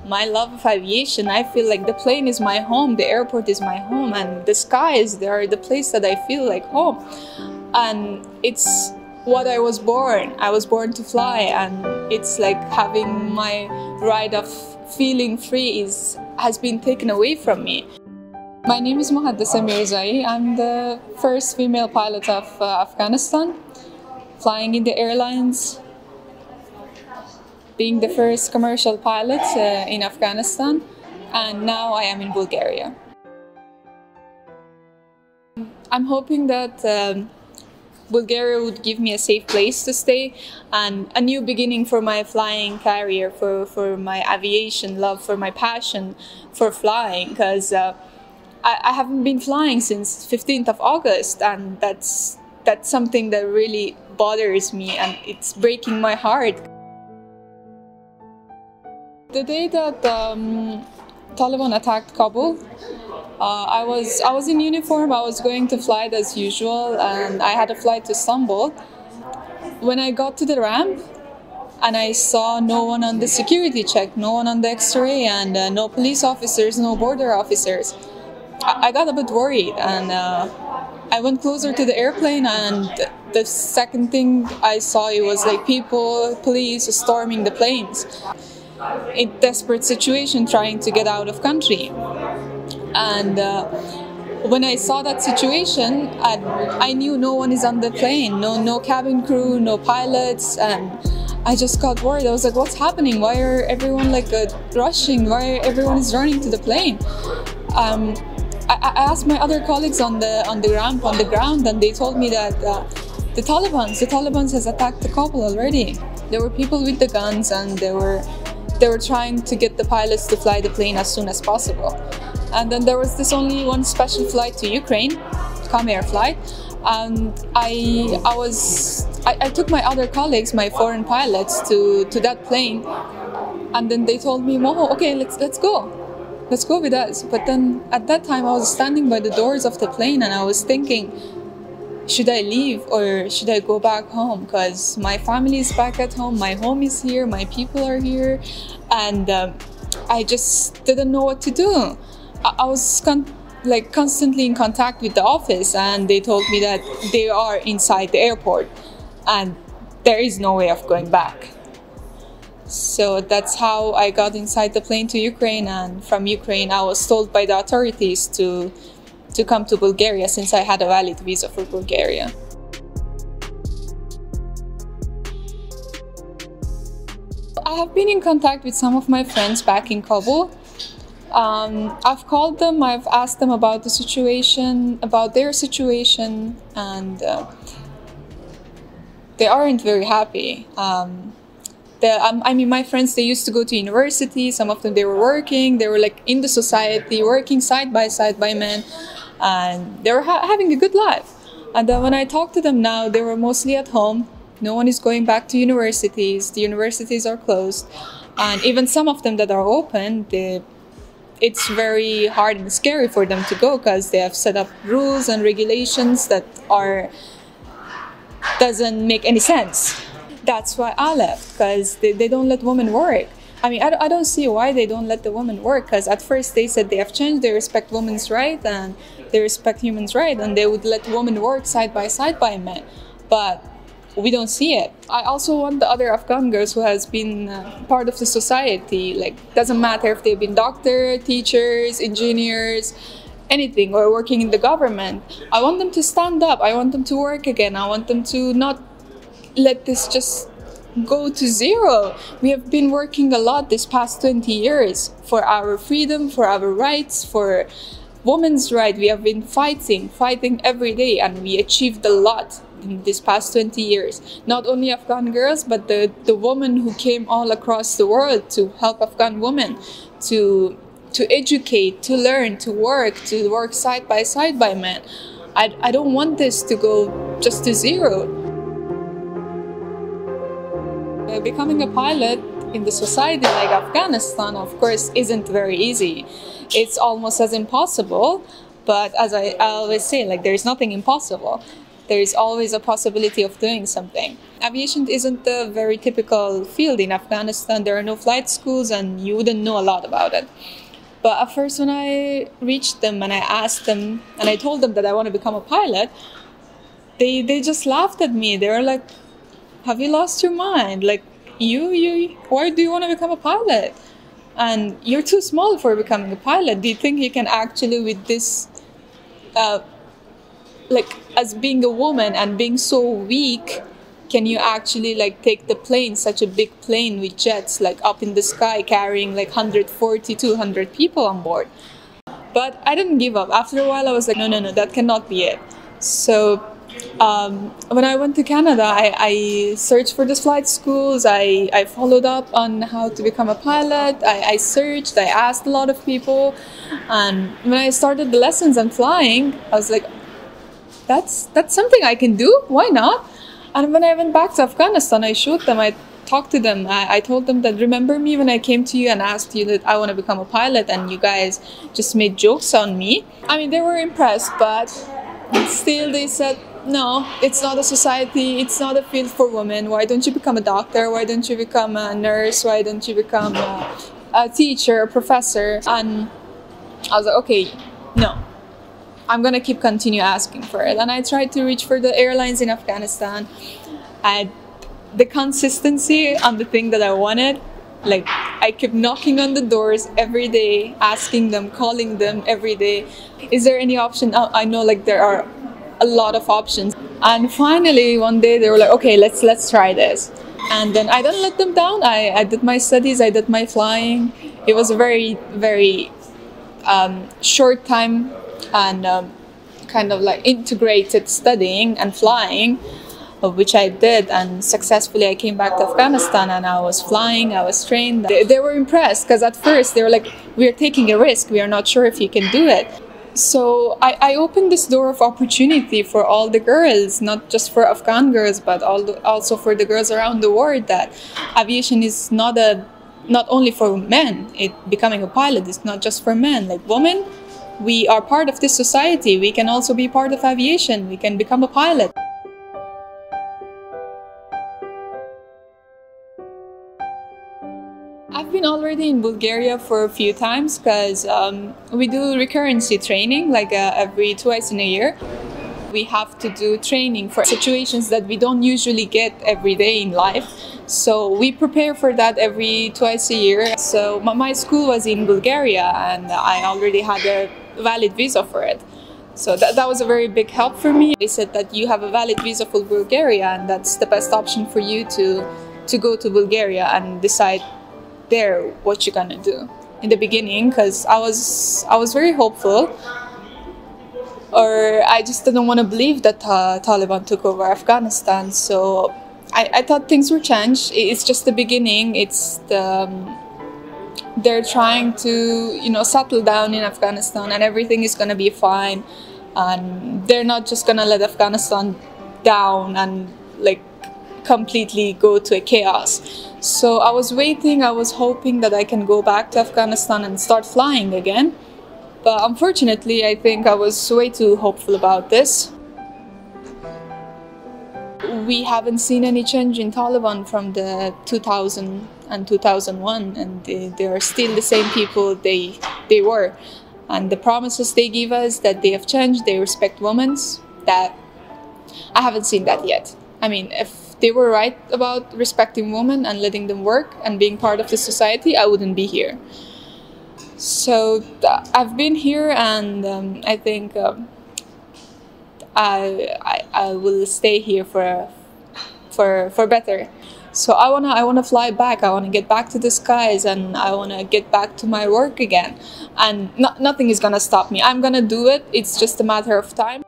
my love of aviation. I feel like the plane is my home, the airport is my home, and the skies, they are the place that I feel like home. And it's what I was born. I was born to fly, and it's like having my right of feeling free has been taken away from me. My name is Mohadese Mirzaee. I'm the first female pilot of Afghanistan, flying in the airlines, being the first commercial pilot in Afghanistan, and now I am in Bulgaria. I'm hoping that Bulgaria would give me a safe place to stay and a new beginning for my flying career, for my aviation love, for my passion for flying, because I haven't been flying since 15th of August, and that's something that really bothers me, and it's breaking my heart. The day that Taliban attacked Kabul, I was in uniform. I was going to flight as usual, and I had a flight to Istanbul. When I got to the ramp, and I saw no one on the security check, no one on the X-ray, and no police officers, no border officers, I got a bit worried, and I went closer to the airplane, and the second thing I saw, it was like people, police storming the planes in desperate situation, trying to get out of country. And when I saw that situation, I knew no one is on the plane, no cabin crew, no pilots, and I just got worried. I was like, what's happening? Why are everyone like rushing? Why everyone is running to the plane? I asked my other colleagues on the ramp, on the ground, and they told me that the Taliban has attacked the Kabul already. There were people with the guns, and they were trying to get the pilots to fly the plane as soon as possible. And then there was this only one special flight to Ukraine, Air flight, and I took my other colleagues, my foreign pilots, to that plane, and then they told me, Moho, okay, let's go. Let's go with us. But then at that time I was standing by the doors of the plane, and I was thinking, should I leave or should I go back home? Because my family is back at home, my home is here, my people are here, and I just didn't know what to do. I was constantly in contact with the office, and they told me that they are inside the airport and there is no way of going back. So that's how I got inside the plane to Ukraine, and from Ukraine I was told by the authorities to come to Bulgaria, since I had a valid visa for Bulgaria. I have been in contact with some of my friends back in Kabul. I've called them, I've asked them about the situation, about their situation, and they aren't very happy. I mean, my friends, they used to go to university. Some of them, they were working. They were like in the society, working side by men, and they were having a good life. And then when I talk to them now, they were mostly at home. No one is going back to universities. The universities are closed, and even some of them that are open, it's very hard and scary for them to go, because they have set up rules and regulations that doesn't make any sense. That's why I left, because they don't let women work. I mean, I don't see why they don't let the women work, because at first they said they have changed, they respect women's rights and they respect human rights, and they would let women work side by men. But we don't see it. I also want the other Afghan girls who has been part of the society, like, doesn't matter if they've been doctors, teachers, engineers, anything, or working in the government. I want them to stand up. I want them to work again. I want them to not let this just go to zero. We have been working a lot this past 20 years for our freedom, for our rights, for women's rights. We have been fighting every day, and we achieved a lot in this past 20 years. Not only Afghan girls, but the women who came all across the world to help Afghan women to educate, to learn, to work side by men. I don't want this to go just to zero. Becoming a pilot in the society like Afghanistan, of course, isn't very easy. It's almost as impossible, but as I always say, like, there's nothing impossible. there is always a possibility of doing something. Aviation isn't a very typical field in Afghanistan. There are no flight schools and you wouldn't know a lot about it. But at first when I reached them and I asked them and I told them that I want to become a pilot, they just laughed at me. They were like, have you lost your mind? Like, why do you want to become a pilot? And you're too small for becoming a pilot. Do you think you can actually, with this, like, as being a woman and being so weak, can you actually like take the plane, such a big plane with jets, like up in the sky, carrying like 140, 200 people on board? But I didn't give up. After a while, I was like, no, that cannot be it. So when I went to Canada, I searched for the flight schools. I followed up on how to become a pilot. I searched, I asked a lot of people. And when I started the lessons on flying, I was like, that's something I can do. Why not? And when I went back to Afghanistan, I showed them, I talked to them. I told them that, remember me when I came to you and asked you that I want to become a pilot and you guys just made jokes on me? I mean, they were impressed, but still they said, no, it's not a society, it's not a field for women. Why don't you become a doctor? Why don't you become a nurse? Why don't you become a teacher, a professor? And I was like, okay, no. I'm gonna continue asking for it. And I tried to reach for the airlines in Afghanistan. And the consistency on the thing that I wanted, like I kept knocking on the doors every day, asking them, calling them every day. Is there any option? I know like there are a lot of options. And finally one day they were like, okay, let's try this. And then I didn't let them down. I did my studies, I did my flying. It was a very, very short time and kind of like integrated studying and flying, which I did, and successfully I came back to Afghanistan and I was flying, I was trained. They were impressed because at first they were like, we are taking a risk, we are not sure if you can do it. So I opened this door of opportunity for all the girls, not just for Afghan girls, but also for the girls around the world, that aviation is not only for men. Becoming a pilot is not just for men. Like women, we are part of this society. We can also be part of aviation. We can become a pilot. I've been already in Bulgaria for a few times because we do recurrency training like twice in a year. We have to do training for situations that we don't usually get every day in life. So we prepare for that twice a year. So my school was in Bulgaria and I already had a valid visa for it. So that was a very big help for me. They said that you have a valid visa for Bulgaria and that's the best option for you to go to Bulgaria and decide there what you're gonna do. In the beginning, because I was very hopeful, or I just didn't want to believe that Taliban took over Afghanistan. So I thought things would change. It's just the beginning. It's they're trying to settle down in Afghanistan and everything is gonna be fine, and they're not just gonna let Afghanistan down and like completely go to a chaos. So I was waiting, I was hoping that I can go back to Afghanistan and start flying again. But unfortunately, I think I was way too hopeful about this. We haven't seen any change in Taliban from the 2000 and 2001, and they are still the same people they were. And the promises they give us that they have changed, they respect women, that I haven't seen that yet. I mean, if they were right about respecting women and letting them work and being part of the society, I wouldn't be here. So I've been here, and I think I will stay here for better. So I wanna fly back. I wanna get back to the skies, and I wanna get back to my work again. And nothing is gonna stop me. I'm gonna do it. It's just a matter of time.